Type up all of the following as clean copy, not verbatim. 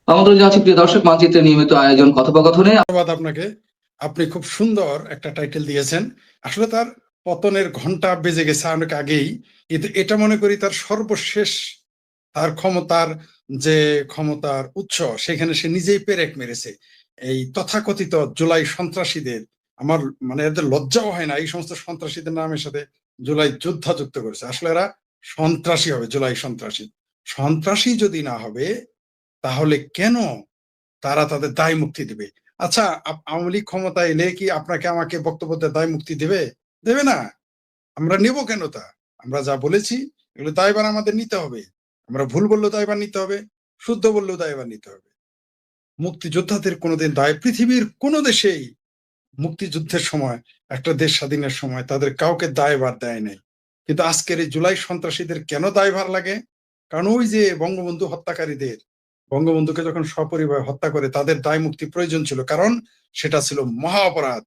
আমন্ত্রণ জানাচ্ছি প্রিয় দর্শক, মানচিত্রের নিয়মিত আয়োজন কথোপকথনে। ধন্যবাদ আপনাকে। আপনি খুব সুন্দর একটা টাইটেল দিয়েছেন। আসলে তার পতনের ঘন্টা বেজে গেছে অনেক আগেই, কিন্তু এটা মনে করি তার সর্বশেষ, তার ক্ষমতার উৎস সেখানে সে নিজেই পেরেক মেরেছে। এই তথাকথিত জুলাই সন্ত্রাসীদের, আমার মানে এদের লজ্জাও হয় না এই সমস্ত সন্ত্রাসীদের নামের সাথে জুলাই যোদ্ধা যুক্ত করেছে। আসলে এরা সন্ত্রাসী হবে, জুলাই সন্ত্রাসী। সন্ত্রাসী যদি না হবে তাহলে কেন তারা তাদের দায় মুক্তি দিবে? আচ্ছা, আওয়ামী লীগ ক্ষমতায় এলে কি আপনাকে আমাকে বক্তব্য দিয়ে দায় মুক্তি দেবে? দেবে না। আমরা নেব কেন তা? আমরা যা বলেছি এগুলো দায়ভার আমাদের নিতে হবে। আমরা ভুল বললেও দায়ভার নিতে হবে, শুদ্ধ বললেও দায়ভার নিতে হবে। মুক্তিযোদ্ধাদের কোনোদিন দায় পৃথিবীর কোনো দেশেই মুক্তিযুদ্ধের সময়, একটা দেশ স্বাধীনের সময় তাদের কাউকে দায়ভার দেয় নাই। কিন্তু আজকের এই জুলাই সন্ত্রাসীদের কেন দায়ভার লাগে? কারণ ওই যে বঙ্গবন্ধু হত্যাকারীদের, বঙ্গবন্ধুকে যখন সপরিবার হত্যা করে তাদের দায় মুক্তি প্রয়োজন ছিল, কারণ সেটা ছিল মহা অপরাধ।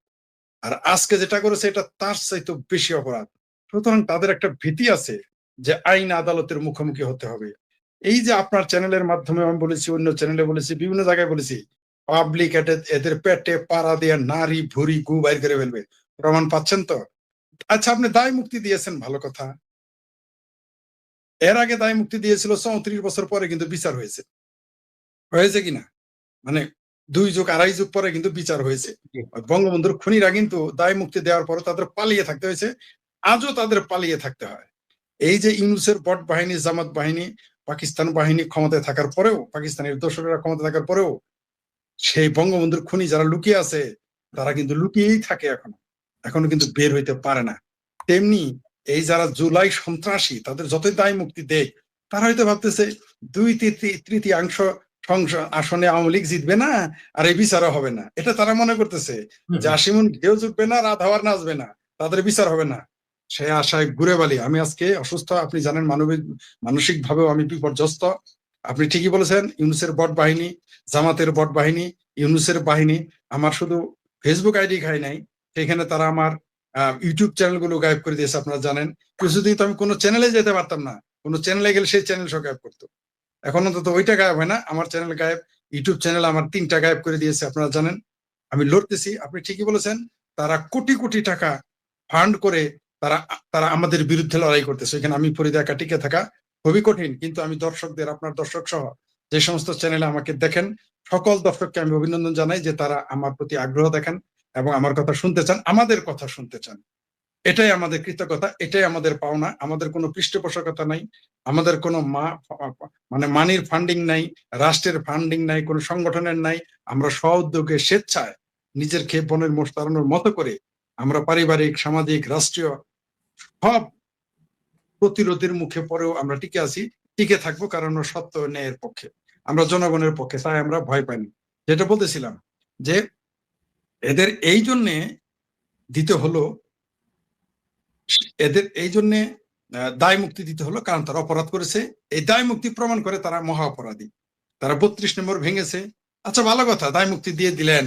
আর আজকে যেটা করেছে এটা তার চাইতে বেশি অপরাধ। সুতরাং তাদের একটা ভীতি আছে যে আইন আদালতের মুখোমুখি হতে হবে। এই যে আপনার চ্যানেলের মাধ্যমে আমি বলেছি, অন্য চ্যানেলে বলেছি, বিভিন্ন জায়গায় বলেছি, পাবলিক এদের পেটে পাড়া দিয়ে নারী ভুরি গু বাইর করে ফেলবে। প্রমাণ পাচ্ছেন তো? আচ্ছা, আপনি দায় মুক্তি দিয়েছেন, ভালো কথা। এর আগে দায় মুক্তি দিয়েছিল 34 বছর পরে, কিন্তু বিচার হয়েছে। হয়েছে কিনা? মানে 2 যুগ 2.5 যুগ পরে কিন্তু বিচার হয়েছে। বঙ্গবন্ধুর খুনিরা কিন্তু দায় মুক্তি দেওয়ার পরে তাদের পালিয়ে থাকতে হয়েছে। আজও তাদের পালিয়ে থাকতে হয়। এই যে ইউনূসের বট বাহিনী, জামাত বাহিনী, পাকিস্তান বাহিনী ক্ষমতায় থাকার পরেও, পাকিস্তানের দোসরেরা ক্ষমতায় থাকার পরেও সেই বঙ্গবন্ধুর খুনি যারা লুকিয়ে আছে তারা কিন্তু লুকিয়েই থাকে এখনো, এখনো কিন্তু বের হইতে পারে না। তেমনি এই যারা জুলাই সন্ত্রাসী তাদের যতই দায় মুক্তি দেয়, তারা হয়তো ভাবতেছে 2/3 আসনে আওয়ামী লীগ জিতবে না, আর এই বিচারও হবে না। এটা তারা মনে করতেছে যে আশিমুন ঢেউ জুটবে না, রাত হওয়ার নাচবে না, তাদের বিচার হবে না। সে আশায় ঘুরে বালি। আমি আজকে অসুস্থ, আপনি জানেন, মানসিক ভাবেও আমি বিপর্যস্ত। আপনি ঠিকই বলেছেন, ইউনূসের বট বাহিনী, জামাতের বট বাহিনী, ইউনূসের বাহিনী আমার শুধু ফেসবুক আইডি খাই নাই, সেখানে তারা আমার ইউটিউব চ্যানেলগুলো গায়েব করে দিয়েছে। আপনারা জানেন, কিছুদিন তো আমি কোনো চ্যানেলে যেতে পারতাম না, কোনো চ্যানেলে গেলে সেই চ্যানেল সব গায়েব করতো। এখন অন্তত ওইটা গায়েব হয় না, আমার চ্যানেল গায়েব, ইউটিউব চ্যানেল আমার 3টা গায়েব করে দিয়েছে। আপনারা জানেন আমি লড়তেছি। আপনি ঠিকই বলেছেন, তারা কোটি কোটি টাকা ফান্ড করে তারা তারা আমাদের বিরুদ্ধে লড়াই করতেছে। এখানে আমি ফরিদা একা টিকে থাকা খুবই কঠিন। কিন্তু আমি দর্শকদের, আপনার দর্শক সহ যে সমস্ত চ্যানেলে আমাকে দেখেন, সকল দর্শককে আমি অভিনন্দন জানাই যে তারা আমার প্রতি আগ্রহ দেখেন এবং আমার কথা শুনতে চান, আমাদের কথা শুনতে চান। এটাই আমাদের কৃতজ্ঞতা, এটাই আমাদের পাওনা। আমাদের কোনো পৃষ্ঠপোষকতা নাই, আমাদের কোনো মানে মানির ফান্ডিং নাই, রাষ্ট্রের ফান্ডিং নাই, কোনো সংগঠনের নাই। আমরা স্ব-উদ্যোগে স্বেচ্ছায় নিজের খেয়ে বনের মোষ তাড়ানোর মতো করে আমরা পারিবারিক, সামাজিক, রাষ্ট্রীয় সব প্রতিরোধের মুখে পরেও আমরা টিকে আছি, টিকে থাকবো, কারণ সত্য ন্যায়ের পক্ষে, আমরা জনগণের পক্ষে, তাই আমরা ভয় পাইনি। যেটা বলতেছিলাম যে এদের এই জন্যে দিতে হলো, এদের এই জন্য দায় মুক্তি দিতে হলো, কারণ তারা অপরাধ করেছে। এই দায় মুক্তি প্রমাণ করে তারা মহা অপরাধী। তারা 32 নম্বর ভেঙেছে। আচ্ছা, ভালো কথা, দায় মুক্তি দিয়ে দিলেন,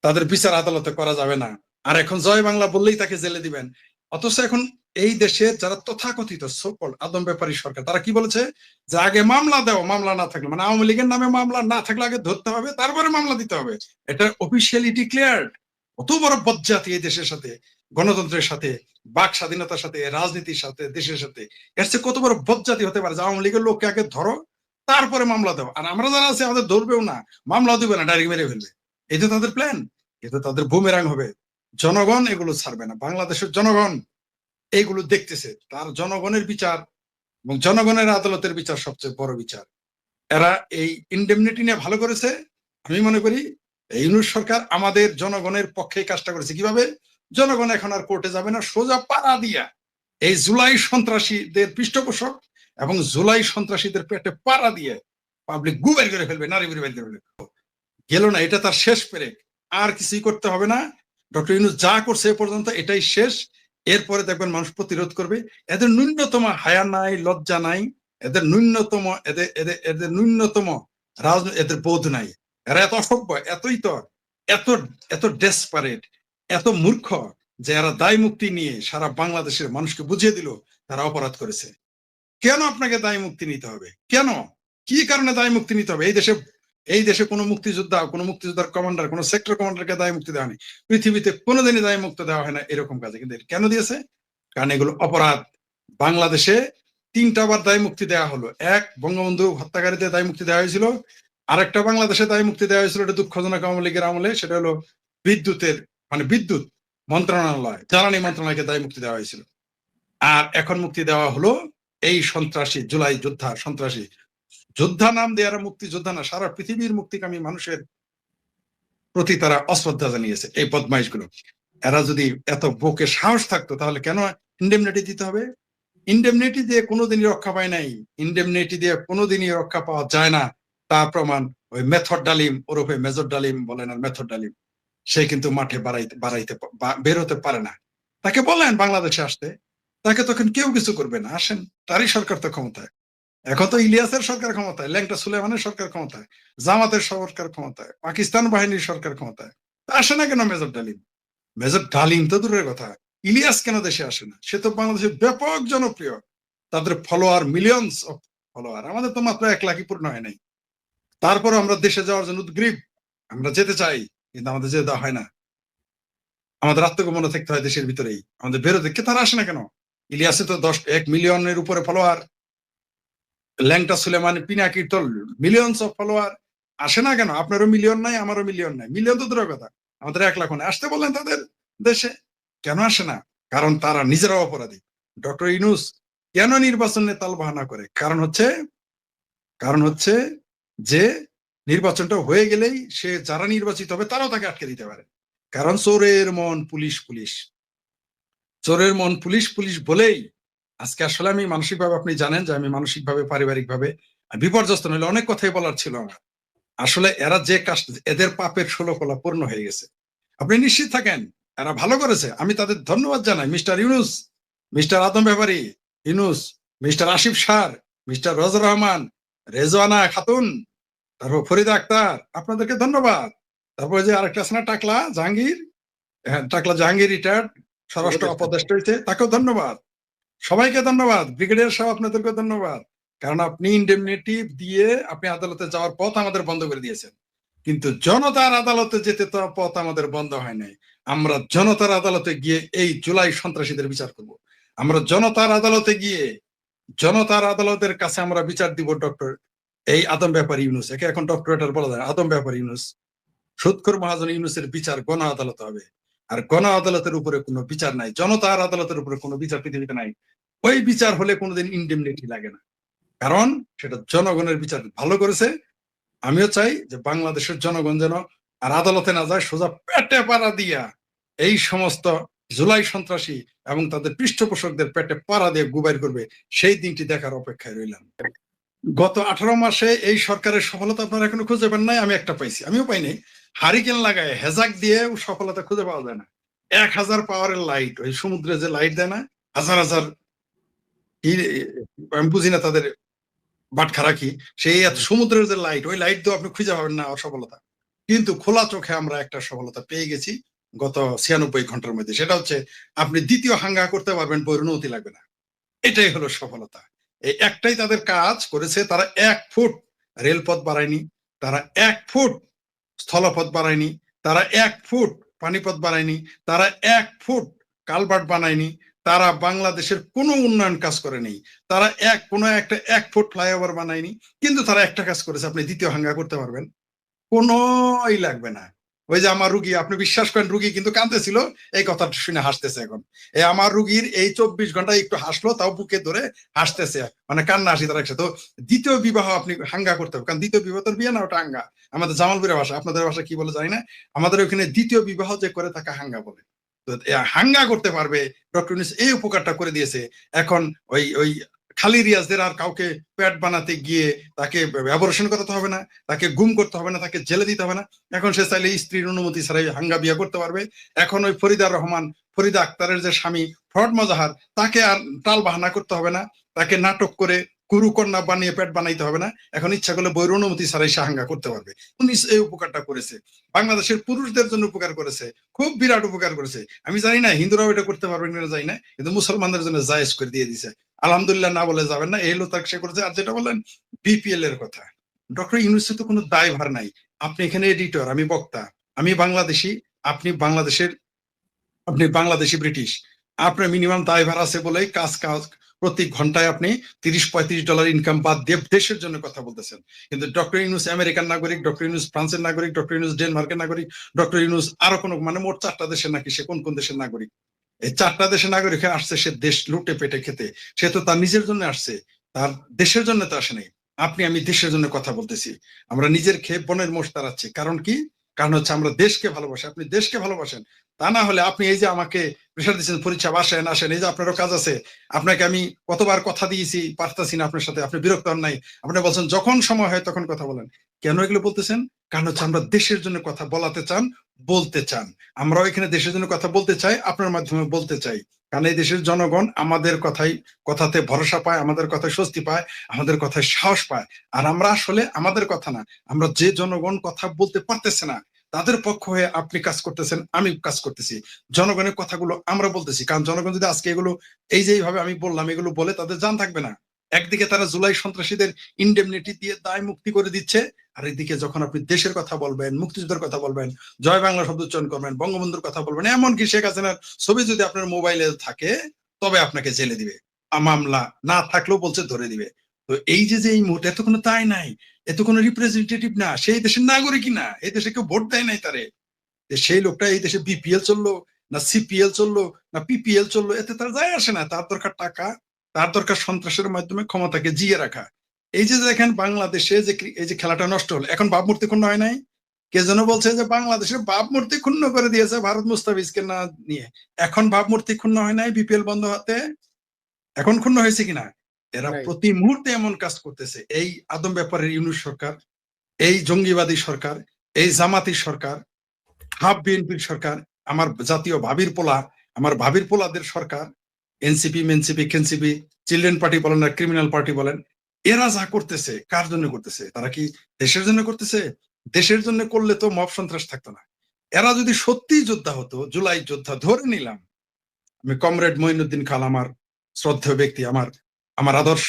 তাদের বিচার আদালতে করা যাবে না, আর এখন জয় বাংলা বললেই তাকে জেলে দিবেন। অথচ এখন এই দেশের যারা তথাকথিত সকল আদম ব্যাপারী সরকার, তারা কি বলেছে যে আগে মামলা দাও, মামলা না থাকলে, মানে আওয়ামী লীগের নামে মামলা না থাকলে আগে ধরতে হবে, তারপরে মামলা দিতে হবে। এটা অফিসিয়ালি ডিক্লেয়ার্ড। কত বড় বজ্জাতি এই দেশের সাথে, গণতন্ত্রের সাথে, বাক স্বাধীনতার সাথে, রাজনীতির সাথে, দেশের সাথে। এর চেয়ে কত বড় বজ্জাতি হতে পারে যে আওয়ামী লীগের লোককে আগে ধরো, তারপরে মামলা দাও, আর আমরা যারা আছে আমাদের ধরবেও না, মামলা দিবে না, ডাইরেক্ট মেরে ফেলবে। এই তো তাদের প্ল্যান, এটা তাদের বুমেরাং হবে। জনগণ এগুলো ছাড়বে না। বাংলাদেশের জনগণ এইগুলো দেখতেছে, তার জনগণের বিচার এবং জনগণের আদালতের বিচার সবচেয়ে বড় বিচার। এরা এই ইনডেমনিটি নিয়ে ভালো করেছে। আমি মনে করি ইউনূস সরকার আমাদের জনগণের পক্ষে কাজটা করেছে। কিভাবে? জনগণ এখন আর কোর্টে যাবে না, সোজা পাড়া দিয়া এই জুলাই সন্ত্রাসীদের পৃষ্ঠপোষক এবং জুলাই সন্ত্রাসীদের পেটে পাড়া দিয়ে পাবলিক গু বের করে ফেলবে, নারী বের করে ফেলবে। গেল না, এটা তার শেষ পেরেক, আর কিছুই করতে হবে না। ডক্টর ইউনূস যা করছে এ পর্যন্ত এটাই শেষ। এরপরে দেখবেন মানুষ প্রতিরোধ করবে। এদের ন্যূনতম হায়া নাই, লজ্জা নাই, এদের ন্যূনতম এদের ন্যূনতম এদের বোধ নাই। এরা এত অসভ্য, এতই তো এত এত ডেসপারেট, এত মূর্খ যে এরা দায় মুক্তি নিয়ে সারা বাংলাদেশের মানুষকে বুঝিয়ে দিল তারা অপরাধ করেছে। কেন আপনাকে দায় মুক্তি নিতে হবে? কেন? কি কারণে দায় মুক্তি নিতে হবে? এই দেশে এই দেশে কোনো মুক্তিযোদ্ধা, কোনো মুক্তিযোদ্ধার কমান্ডার, কোনো সেক্টর কমান্ডারকে দায় মুক্তি দেওয়া হয়নি। পৃথিবীতে কোনোদিনই দায় মুক্তি দেওয়া হয় না এরকম কাজে। কিন্তু কেন দিয়েছে? কারণ এগুলো অপরাধ। বাংলাদেশে 3টা বার দায় মুক্তি দেওয়া হলো। এক, বঙ্গবন্ধু হত্যাকারীদের দায় মুক্তি দেওয়া হয়েছিল। আরেকটা বাংলাদেশে দায় মুক্তি দেওয়া হয়েছিল, এটা দুঃখজনক আওয়ামী লীগের আমলে, সেটা হলো বিদ্যুতের বিদ্যুৎ মন্ত্রণালয়, জ্বালানি মন্ত্রণালয়কে দায় মুক্তি দেওয়া হয়েছিল। আর এখন মুক্তি দেওয়া হলো এই সন্ত্রাসী, জুলাই যোদ্ধা, সন্ত্রাসী যোদ্ধা নাম দেওয়ার মুক্তিযোদ্ধা না, সারা পৃথিবীর মুক্তিকামী মানুষের প্রতি তারা অশ্রদ্ধা জানিয়েছে এই বদমাইশ গুলো। এরা যদি এত বুকে সাহস থাকতো তাহলে কেন ইন্ডেমনিটি দিতে হবে? ইন্ডেমনিটি দিয়ে কোনোদিনই রক্ষা পায় নাই, ইন্ডেমনিটি দিয়ে কোনোদিনই রক্ষা পাওয়া যায় না। তার প্রমাণ ওই মেথড ডালিম, ওরফে মেজর ডালিম বলেন আর মেথড ডালিম, সে কিন্তু মাঠে বের হতে পারে না। তাকে বলেন বাংলাদেশে আসতে, তাকে তখন কেউ কিছু করবে না। আসেন, তারই সরকার তো ক্ষমতায়। এখন তো ইলিয়াসের সরকার ক্ষমতায়, ল্যাংটা সুলেমানের সরকার ক্ষমতায়, জামাতের সরকার ক্ষমতায়, পাকিস্তান বাহিনীর সরকার ক্ষমতায়। আসে না কেন মেজর ডালিম? মেজর ডালিম তো দূরের কথা, ইলিয়াস কেন দেশে আসে না? সে তো বাংলাদেশে ব্যাপক জনপ্রিয়, তাদের ফলোয়ার মিলিয়নস অফ ফলোয়ার। আমাদের তো মাত্র 1 লাখই পূর্ণ হয় নাই। তারপর আমরা দেশে যাওয়ার জন্য উদ্গ্রীব, আমরা যেতে চাই, কিন্তু আমাদের যেতে দেওয়া হয় না। আমাদের আত্মগোপনে থাকতে হয় দেশের ভিতরেই, আমাদের বেরোতে তারা আসে না কেন? ইলিয়াসে তো 1 মিলিয়নের উপরে ফলোয়ার, ল্যাংটা সুলেমান পিনাকির তো মিলিয়নস অফ ফলোয়ার। আসে না কেন? আপনারও মিলিয়ন নাই, আমারও মিলিয়ন নাই, মিলিয়ন তো দূরের কথা, আমাদের 1 লাখ নাই। আসতে বললেন তাদের দেশে, কেন আসে না? কারণ তারা নিজেরাও অপরাধী। ডক্টর ইউনূস কেন নির্বাচনে তালবাহানা করে? কারণ হচ্ছে যে নির্বাচনটা হয়ে গেলেই সে যারা নির্বাচিত হবে তারাও তাকে আটকে দিতে পারে। কারণ চোরের মন পুলিশ পুলিশ, চোরের মন পুলিশ পুলিশ বলেই আজকে আসলে আমি মানসিকভাবে, আপনি জানেন যে আমি মানসিকভাবে, পারিবারিকভাবে বিপর্যস্ত নইলে অনেক কথাই বলার ছিল আমার। আসলে এরা যে কাজ, এদের পাপের 16 কলা পূর্ণ হয়ে গেছে। আপনি নিশ্চিত থাকেন, এরা ভালো করেছে। আমি তাদের ধন্যবাদ জানাই। মিস্টার ইউনূস, মিস্টার আদম ব্যাপারী ইউনূস, মিস্টার আসিফ সার, মিস্টার রোজ রহমান, রেজওয়ানা খাতুন, তারপর ফরিদা আক্তার, আপনাদেরকে ধন্যবাদ। তারপরে যে আরেকটা আছে না, টাকলা জাহাঙ্গীর, হ্যাঁ টাকলা জাহাঙ্গীর রিটায়ার্ড স্বরাষ্ট্র উপদেষ্টা হয়েছে, তাকেও ধন্যবাদ। সবাইকে ধন্যবাদ। ব্রিগেডিয়ার সাহেব আপনাদেরকে ধন্যবাদ। কারণ আপনি ইন্ডেমনিটি দিয়ে আপনি আদালতে যাওয়ার পথ আমাদের বন্ধ করে দিয়েছেন। কিন্তু জনতার আদালতে যেতে তো পথ আমাদের বন্ধ হয় নাই। আমরা জনতার আদালতে গিয়ে এই জুলাই সন্ত্রাসীদের বিচার করব। আমরা জনতার আদালতে গিয়ে জনতার আদালতের কাছে আমরা বিচার দিব। ডক্টর এই আদম ব্যাপারী ইউনূস, একে এখন ডক্টরেটার বলা যায়, আদম ব্যাপারী ইউনূস, সুদখোর মহাজন ইউনূসের বিচার গণ আদালতে হবে। আর গণ আদালতের উপরে কোনো বিচার নাই, জনতার আদালতের উপরে কোনো বিচার পৃথিবীতে নাই। ওই বিচার হলে কোনোদিন ইন্ডেমনিটি লাগে না, কারণ সেটা জনগণের বিচার ভালো করেছে। আমিও চাই যে বাংলাদেশের জনগণ যেন আর আদালতে না যায়, সোজা পেটে পাড়া দিয়া এই সমস্ত জুলাই সন্ত্রাসী এবং তাদের পৃষ্ঠপোষকদের পেটে পাড়া দিয়ে গুবাইর করবে, সেই দিনটি দেখার অপেক্ষায় রইলাম। গত 18 মাসে এই সরকারের সফলতা আপনারা এখনো খুঁজে পান নাই, আমি একটা পাইছি, আমিও পাইনি। হারিকেন লাগায় হেজাক দিয়ে সফলতা খুঁজে পাওয়া যায় না। 1000 পাওয়ারের লাইট, ওই সমুদ্রে যে লাইট দেয় না, হাজার হাজার, আমি বুঝি না তাদের বাটখারা কি, সেই সমুদ্রের যে লাইট, ওই লাইট দিয়ে আপনি খুঁজে পাবেন না সফলতা। কিন্তু খোলা চোখে আমরা একটা সফলতা পেয়ে গেছি গত 96 ঘন্টার মধ্যে। সেটা হচ্ছে আপনি দ্বিতীয় হাঙ্গা করতে পারবেন, বৈরুনতি লাগবে না। এটাই হলো সফলতা। এই একটাই তাদের কাজ করেছে, তারা 1 ফুট রেলপথ বাড়ায়নি, তারা 1 ফুট স্থলপথ বাড়ায়নি, তারা 1 ফুট পানিপথ বাড়ায়নি, তারা 1 ফুট কালভার্ট বানায়নি, তারা বাংলাদেশের কোনো উন্নয়ন কাজ করেনি, তারা কোনো একটা 1 ফুট ফ্লাইওভার বানায়নি। কিন্তু তারা একটা কাজ করেছে, আপনি দ্বিতীয় হাঙ্গা করতে পারবেন, কোনোই লাগবে না। ওই যে আমার রুগী, আপনি বিশ্বাস করেন, রুগী কিন্তু কাঁদতেছিল, এই কথাটা শুনে হাসতেছে এখন। এই আমার রুগীর এই 24 ঘন্টায় একটু হাসলো, তাও বুকে ধরে হাসতেছে, মানে কান্না হাসি তার একসাথে। তো দ্বিতীয় বিবাহ আপনি হাঙ্গা করতে হবে, কারণ দ্বিতীয় বিবাহ তোর বিয়ে না, ওটা হাঙ্গা। আমাদের জামালপুরের ভাষা, আপনাদের ভাষা কি বলে জানি না, আমাদের ওখানে দ্বিতীয় বিবাহ যে করে তাকে হাঙ্গা বলে। তো হাঙ্গা করতে পারবে, ডক্টর ইউনূস এই উপকারটা করে দিয়েছে। এখন ওই ওই খালি রিয়াজদের আর কাউকে প্যাট বানাতে গিয়ে তাকে অ্যাবর্শন করাতে হবে না, তাকে গুম করতে হবে না, তাকে জেলে দিতে হবে না। এখন সে চাইলে স্ত্রীর অনুমতি ছাড়াই হাঙ্গা বিয়ে করতে পারবে। এখন ওই ফরিদা আক্তারের যে স্বামী ফরহাদ মোজাহার, তাকে আর টাল বাহানা করতে হবে না, তাকে নাটক করে কুরুকন্যা বানিয়ে পেট বানাইতে হবে না। এখন ইচ্ছা করলে বইয়ের অনুমতি ছাড়াই সে হাঙ্গা করতে পারবে। উনি এই উপকারটা করেছে, বাংলাদেশের পুরুষদের জন্য উপকার করেছে, খুব বিরাট উপকার করেছে। আমি জানি না হিন্দুরাও এটা করতে পারবেন কিনা জানি না, কিন্তু মুসলমানদের জন্য জায়েজ করে দিয়ে দিছে। আলহামদুলিল্লাহ না বলে যাবেন না, এই হলো তাকে সে করেছে। আর যেটা বললেন বিপিএল এর কথা, ডক্টর ইউনূসের তো কোনো দায়ভার নাই। আপনি এখানে এডিটর, আমি বক্তা, আমি বাংলাদেশি, আপনি বাংলাদেশি ব্রিটিশ। আপনার মিনিমাম দায়ভার আছে বলেই কাজ প্রতি ঘন্টায় আপনি $30-35 ইনকাম বাদ দিয়ে দেশের জন্য কথা বলতেছেন। কিন্তু ডক্টর ইউনূস আমেরিকান নাগরিক, ডক্টর ইউনূস ফ্রান্সের নাগরিক, ডক্টর ইউনূস ডেনমার্কের নাগরিক, ডক্টর ইউনূস আরো কোনো মানে মোট 4টা দেশের নাকি সে কোন কোন দেশের নাগরিক। এই 4টা দেশের নাগরিক আসছে সে দেশ লুটে পেটে খেতে। সে তো তার নিজের জন্য আসছে, তার দেশের জন্য তো আসে নাই। আমি দেশের জন্য কথা বলতেছি। আমরা নিজের খেয়ে বনের মোষ তাড়াচ্ছি। কারণ কি? কারণ হচ্ছে আমরা দেশকে ভালোবাসি। আপনি দেশকে ভালোবাসেন, তা না হলে আপনি এই যে আমাকে প্রেশার দিচ্ছেন পরীক্ষা আসেন আসেন, এই যে আপনারও কাজ আছে, আপনাকে আমি কতবার কথা দিয়েছি, পারতাছি না আপনার সাথে, আপনি বিরক্ত হন নাই, আপনি বলছেন যখন সময় হয় তখন কথা বলেন। কেন এগুলো বলতেছেন? কারণ হচ্ছে আমরা দেশের জন্য কথা বলাতে চান, বলতে চান। আমরাও এখানে দেশের জন্য কথা বলতে চাই, আপনার মাধ্যমে বলতে চাই। কারণ এই দেশের জনগণ আমাদের কথাতে ভরসা পায়, আমাদের কথায় স্বস্তি পায়, আমাদের কথায় সাহস পায়। আর আমরা আসলে আমাদের কথা না, আমরা যে জনগণ কথা বলতে পারতেছে না তাদের পক্ষ হয়ে আপনি কাজ করতেছেন, আমি কাজ করতেছি। জনগণের কথাগুলো আমরা বলতেছি। কারণ জনগণ যদি আজকে এগুলো এই যে এইভাবে আমি বললাম এগুলো বলে, তাদের জান থাকবে না। একদিকে তারা জুলাই সন্ত্রাসীদের ইনডেমনিটি দিয়ে দায় মুক্তি করে দিচ্ছে, আর এদিকে যখন আপনি দেশের কথা বলবেন, মুক্তিযুদ্ধের কথা বলবেন, জয় বাংলা শব্দ উচ্চারণ করবেন, বঙ্গবন্ধুর কথা বলবেন, এমনকি শেখ হাসিনার ছবি যদি আপনার মোবাইলে থাকে তবে আপনাকে জেলে দিবে, মামলা না থাকলেও বলছে ধরে দিবে। তো এই যে এই মুহূর্তে এত কোনো দায় নাই, এত কোনো রিপ্রেজেন্টেটিভ না, সেই দেশের নাগরিকই না, এই দেশে কেউ ভোট দেয় নাই তারে। সেই লোকটা এই দেশে বিপিএল চললো না সিপিএল চললো না পিপিএল চললো, এতে তার যায় আসে না। তার দরকার টাকা, তার দরকার সন্ত্রাসের মাধ্যমে ক্ষমতাকে জিয়ে রাখা। এই যে দেখেন বাংলাদেশে যে এই যে খেলাটা নষ্ট হলো, এখন ভাবমূর্তি ক্ষুণ্ণ হয় নাই? কে যেন বলছে যে বাংলাদেশের ভাবমূর্তি ক্ষুণ্ণ করে দিয়েছে ভারত মুস্তাফিজকে না নিয়ে। এখন ভাবমূর্তি ক্ষুণ্ণ হয় নাই বিপিএল বন্ধ হাতে? এখন ক্ষুণ্ণ হয়েছে কিনা? এরা প্রতি মুহূর্তে এমন কাজ করতেছে। এই আদম ব্যাপারের ইউনূস সরকার, এই জঙ্গিবাদী সরকার, এই জামাতি সরকার, হাফ বিএনপির সরকার, আমার জাতীয় আমার ভাবির পোলাদের সরকার, এনসিপি মেনসিপি খেনসিপি, চিলড্রেন পার্টি বলেন না ক্রিমিনাল পার্টি বলেন, এরা যা করতেছে কার জন্য করতেছে? তারা কি দেশের জন্য করতেছে? দেশের জন্য করলে তো মব সন্ত্রাস থাকতো না। এরা যদি সত্যি যোদ্ধা হতো, জুলাই যোদ্ধা ধরে নিলাম, আমি কমরেড মঈনুদ্দিন খান আমার শ্রদ্ধেয় ব্যক্তি, আমার আদর্শ,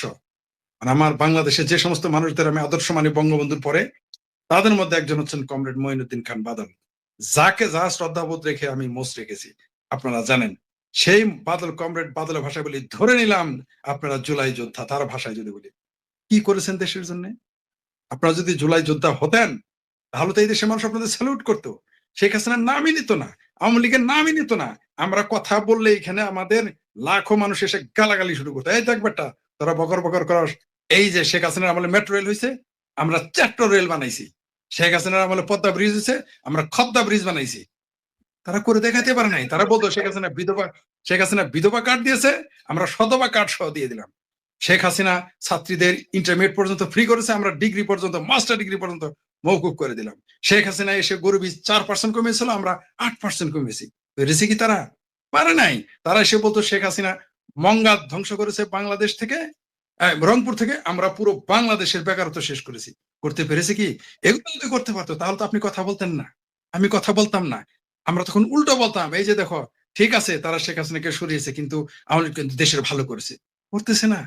আমার বাংলাদেশে যে সমস্ত মানুষদের আমি আদর্শ মানে বঙ্গবন্ধুর পরে, তাদের মধ্যে একজন হচ্ছেন কমরেড মঈনুদ্দিন খান বাদল, যাকে যা শ্রদ্ধাবোধ রেখে আমি মোষ রেখেছি আপনারা জানেন। সেই কমরেড বাদলের ভাষায় বলি, ধরে নিলাম আপনারা জুলাই যোদ্ধা, তার ভাষায় যদি বলি, কি করেছেন দেশের জন্য? আপনারা যদি জুলাই যোদ্ধা হতেন তাহলে তো এই দেশের মানুষ আপনাদের স্যালুট করতো, শেখ হাসিনার নামই নিত না, আওয়ামী লীগের নামই নিত না। আমরা কথা বললে এখানে আমাদের লাখো মানুষ এসে গালাগালি শুরু করতো, এই দেখ বেটা তোরা বকর বকর করস। এই যে শেখ হাসিনার আমলে মেট্রো রেল হয়েছে, আমরা চ্যাট্রো রেল বানাইছি। শেখ হাসিনার আমলে পদ্মা ব্রিজ হয়েছে, আমরা খদ্দা ব্রিজ বানাইছি। তারা করে দেখাতে পারে নাই। তারা বলতো শেখ হাসিনা বিধবা কার্ড দিয়েছে, আমরা সধবা কার্ড সহ দিয়ে দিলাম। শেখ হাসিনা ছাত্রীদের ইন্টারমিডিয়েট পর্যন্ত ফ্রি করেছে, আমরা ডিগ্রি পর্যন্ত, মাস্টার ডিগ্রি পর্যন্ত মৌকুফ করে দিলাম। শেখ হাসিনা এসে গরিবী 4% কমিয়েছিল, আমরা 8% কমিয়েছি। পেরেছে কি তারা? পারে নাই। তারা এসে বলতো শেখ হাসিনা মঙ্গাদ ধ্বংস করেছে বাংলাদেশ থেকে, রংপুর থেকে, আমরা পুরো বাংলাদেশের বেকারত্ব শেষ করেছি। করতে পেরেছে কি? এগুলো যদি করতে পারতো তাহলে তো আপনি কথা বলতেন না, আমি কথা বলতাম না। আমরা তখন উল্টো বলতাম, এই যে দেখো ঠিক আছে তারা শেখ হাসিনাকে সরিয়েছে কিন্তু আমাদের কিন্তু দেশের ভালো করেছে। করতেছে না।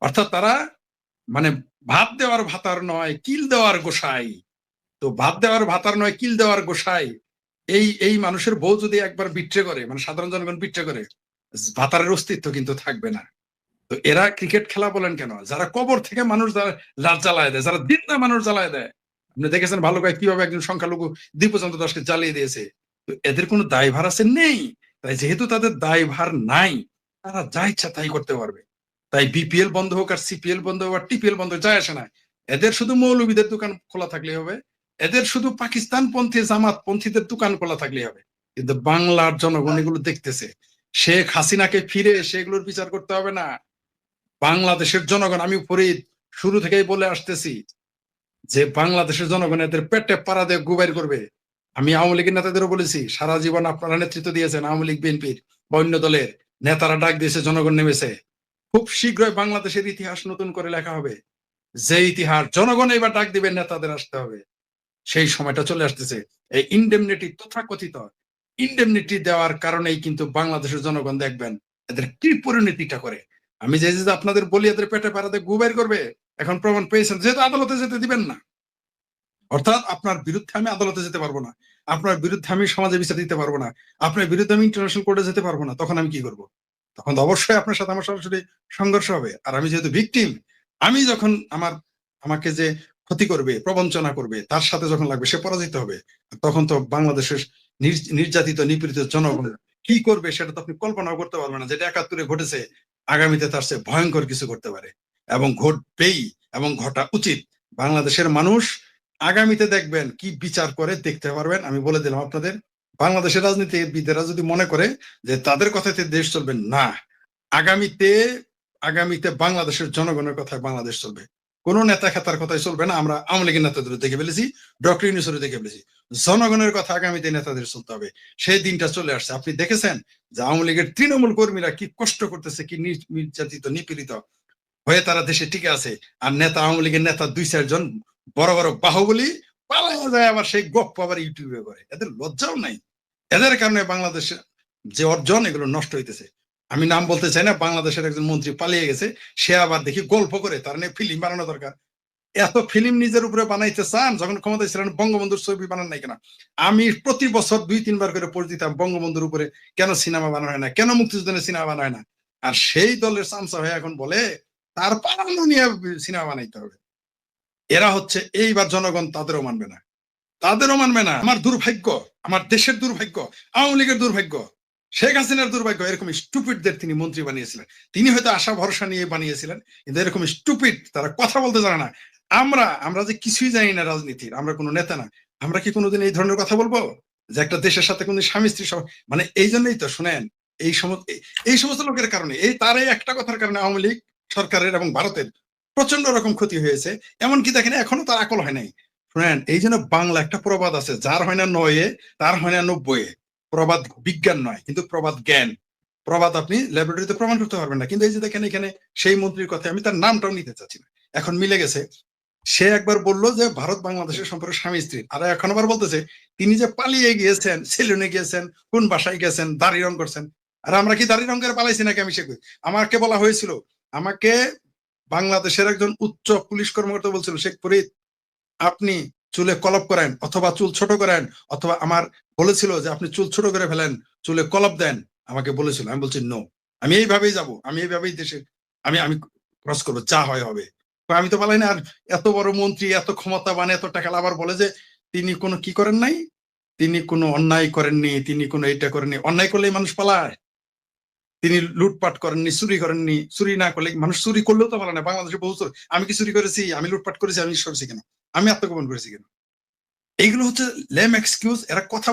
অর্থাৎ তারা মানে ভাত দেওয়ার ভাতার নয় কিল দেওয়ার গোসাই। তো ভাত দেওয়ার ভাতার নয় কিল দেওয়ার গোসাই, এই মানুষের বউ যদি একবার বিট্রে করে, মানে সাধারণ জনগণ বিট্রে করে, ভাতারের অস্তিত্ব কিন্তু থাকবে না। তো এরা ক্রিকেট খেলা বলেন কেন, যারা কবর থেকে মানুষ জ্বালায় দেয়, যারা দিনটা মানুষ জ্বালায় দেয়, আপনি দেখেছেন ভালো করে কিভাবে একজন সংখ্যালঘু দ্বীপচন্দ্র দাসকে জ্বালিয়ে দিয়েছে। তো এদের কোনো দায়ভার আছে নেই। তাই যেহেতু তাদের দায়ভার নাই, তারা যা ইচ্ছা তাই করতে পারবে। তাই বিপিএল বন্ধ হোক আর সিপিএল বন্ধ হোক আর টিপিএল বন্ধ যায় আসে না। এদের শুধু মৌলবীদের দোকান খোলা থাকলেই হবে, এদের শুধু পাকিস্তান পন্থী জামাত পন্থীদের দোকান খোলা থাকলেই হবে। কিন্তু বাংলার জনগণ এগুলো দেখতেছে। শেখ হাসিনাকে ফিরে এসে এগুলোর বিচার করতে হবে না। বাংলাদেশের জনগণ, আমি ফরিদ শুরু থেকেই বলে আসতেছি যে বাংলাদেশের জনগণ এদের পেটে পাড়া দিয়ে গুবাইর করবে। আমি আওয়ামী লীগের নেতাদেরও বলেছি, সারা জীবন আপনারা নেতৃত্ব দিয়েছেন, আওয়ামী লীগ বিএনপির বা অন্য দলের নেতারা ডাক দিয়েছে, জনগণ নেমেছে। খুব শীঘ্রই বাংলাদেশের ইতিহাস নতুন করে লেখা হবে, যে ইতিহাস জনগণ এবার ডাক দিবে, নেতাদের আসতে হবে। সেই সময়টা চলে আসতেছে। এই ইনডেমনিটি, তথাকথিত ইনডেমনিটি দেওয়ার কারণেই কিন্তু বাংলাদেশের জনগণ দেখবেন এদের কি পরিণতিটা করে। আমি যে আপনাদের বলি এদের পেটে পাড়াতে গুবাইর করবে, এখন প্রমাণ পেয়েছেন, যেহেতু আদালতে যেতে দিবেন না, অর্থাৎ আপনার বিরুদ্ধে আমি আদালতে যেতে পারবো না, আপনার বিরুদ্ধে আমি সমাজে বিচার দিতে পারবো না, আপনার বিরুদ্ধে আমি ইন্টারন্যাশনাল কোর্টে যেতে পারবো না, তখন আমি কি করবো? তখন তো অবশ্যই আপনার সাথে আমার সরাসরি সংঘর্ষ হবে। আর আমি যেহেতু ভিকটিম, আমি যখন আমাকে যে ক্ষতি করবে, প্রবঞ্চনা করবে, তার সাথে যখন লাগবে সে পরাজিত হবে। তখন তো বাংলাদেশের নির্যাতিত নিপীড়িত জনগণ কি করবে সেটা তো আপনি কল্পনাও করতে পারবেন না। যেটা ৭১-এ ঘটেছে, আগামীতে তার চেয়ে ভয়ঙ্কর কিছু করতে পারে এবং ঘটবেই, এবং ঘটা উচিত। বাংলাদেশের মানুষ আগামীতে দেখবেন কি বিচার করে দেখতে পারবেন। আমি বলে দিলাম আপনাদের, বাংলাদেশের রাজনীতিবিদেরা যদি মনে করে যে তাদের কথাতে দেশ চলবে না, আগামীতে বাংলাদেশের জনগণের কথায় বাংলাদেশ চলবে। কোন নেতা খেতার কথাই চলবে না। আমরা আওয়ামী লীগের নেতাদের দেখে ফেলেছি, ডক্টর ইউনূসের দেখে ফেলেছি। জনগণের কথা আগামীতে নেতাদের চলতে হবে। সেই দিনটা চলে আসছে। আপনি দেখেছেন যে আওয়ামী লীগের তৃণমূল কর্মীরা কি কষ্ট করতেছে, কি নির্যাতিত নিপীড়িত হয়ে তারা দেশে টিকে আছে। আর নেতা, আওয়ামী লীগের নেতা ২-৪ জন বড় বড় বাহুবলী পালায়া যায়, আবার সেই গপ্প আবার ইউটিউবে করে। এদের লজ্জাও নাই। এদের কারণে বাংলাদেশের যে অর্জন, এগুলো নষ্ট হইতেছে। আমি নাম বলতে চাই না, বাংলাদেশের একজন মন্ত্রী পালিয়ে গেছে, সে আবার দেখি গল্প করে, তার নিয়ে ফিল্ম বানানো দরকার। এত ফিল্ম নিজের উপরে বানাইতে চান, যখন ক্ষমতায় ছিলেন বঙ্গবন্ধুর ছবি বানান নাই কেন? আমি প্রতি বছর ২-৩ বার করে পড়ে দিতাম বঙ্গবন্ধুর উপরে কেন সিনেমা বানানো হয় না, কেন মুক্তিযুদ্ধের সিনেমা বানানো হয় না। আর সেই দলের চামচা হয়ে এখন বলে তার পালানো নিয়ে সিনেমা বানাইতে হবে। এরা হচ্ছে, এইবার জনগণ তাদেরও মানবে না, তাদেরও মানবে না। আমার দুর্ভাগ্য, আমার দেশের দুর্ভাগ্য, আওয়ামী লীগের দুর্ভাগ্য, শেখ হাসিনার দুর্ভাগ্য, এরকম স্টুপিডদের তিনি মন্ত্রী বানিয়েছিলেন। তিনি হয়তো আশা ভরসা নিয়ে বানিয়েছিলেন, কিন্তু এরকম স্টুপিড, তারা কথা বলতে জানে না। আমরা যে কিছুই জানি না রাজনীতির, আমরা কোনো নেতা না, আমরা কি কোনোদিন এই ধরনের কথা বলবো যে একটা দেশের সাথে কোনদিন স্বামী স্ত্রী মানে এই জন্যই তো শুনেন, এই সমস্ত লোকের কারণে, তার এই একটা কথার কারণে আওয়ামী লীগ সরকারের এবং ভারতের প্রচন্ড রকম ক্ষতি হয়েছে। এমনকি দেখেন এখনো তার আকল হয় নাই। শুনেন, এই জন্য বাংলা একটা প্রবাদ আছে, যার হয় না ৯-এ তার হয় না ৯০-এ। প্রবাদ বিজ্ঞান নয়, কিন্তু প্রবাদ জ্ঞান। প্রবাদ আপনি ল্যাবরেটরিতে প্রমাণ করতে পারবেন না, কিন্তু এই যে দেখেন এখানে সেই মন্ত্রীর কথা, আমি তার নামটাও নিতে চাচ্ছি না, এখন মিলে গেছে। সে একবার বললো যে ভারত বাংলাদেশের সম্পর্কে স্বামী স্ত্রী, আর এখন আবার বলতেছে তিনি যে পালিয়ে গিয়েছেন, সেলুনে গিয়েছেন, কোন বাসায় গেছেন, দাড়ি রং করছেন। আর আমরা কি দাড়ি রং করে পালাইছি নাকি? আমি শেখ, আমাকে বলা হয়েছিল, আমাকে বাংলাদেশের একজন উচ্চ পুলিশ কর্মকর্তা বলছিল, শেখ ফরিদ আপনি চুলে কলপ করেন অথবা চুল ছোট করেন, অথবা আমার বলেছিল যে আপনি চুল ছোট করে ফেলেন, চুলে কলপ দেন, আমাকে বলেছিল। আমি বলছি নো, আমি এইভাবেই যাব, আমি এইভাবেই দেশে আমি আমি ক্রস করবো, যা হয় হবে। আমি তো পালাই না। আর এত বড় মন্ত্রী, এত ক্ষমতাবান, এত টাকা, আবার বলে যে তিনি কোনো কি করেন নাই, তিনি কোনো অন্যায় করেননি, তিনি কোনো এইটা করেননি। অন্যায় করলেই মানুষ পালায়। তিনি লুটপাট করেননি, চুরি করেননি। চুরি না করলে মানুষ, চুরি করলেও তো পারে না। বাংলাদেশে বহু আমি কি চুরি করেছি, আমি লুটপাট করেছি, আমি করেছি কেন, আমি আত্মগোপন করেছি কেন? এইগুলো হচ্ছে লেম এক্সকিউজ। এরা কথা